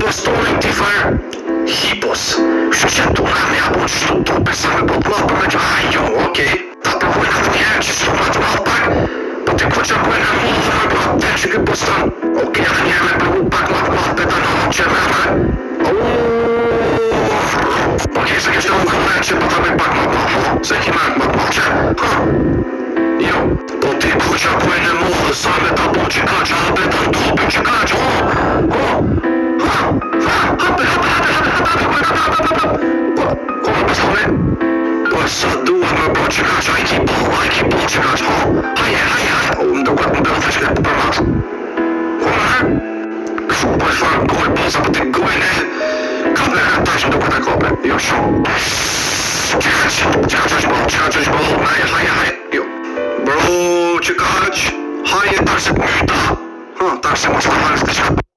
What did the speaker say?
bastonin ti farë hipos. Kështu që tu nga me apo që tu pesa me botë malë për me që jo, okej. Ta përvojnë atë njerë që s'u matë malë pak. Po ti ku që kujnë në mullë dhe me botë të që këtë postan. Okej, atë njerë me përvu pak malë për të në që me me. Okej, se kështë në më kërë që për të me pak malë. Se ki me malë që. Jo, po ti ku që kujnë në mullë sa me ta bo që ka që hape të ndopi që ka që. Sa duhet me bo që ka që, a i ki bo që ka që, haje, më do këtë më bërë të shkët për matë. Këfu për shfarë gojë posa për të gojën e kape e tash më do këtë e kape, jo shumë. Që ka që shbol, haje, jo. Bro, që ka që, haje, tash se për shta, tash se mos të halës të shkët.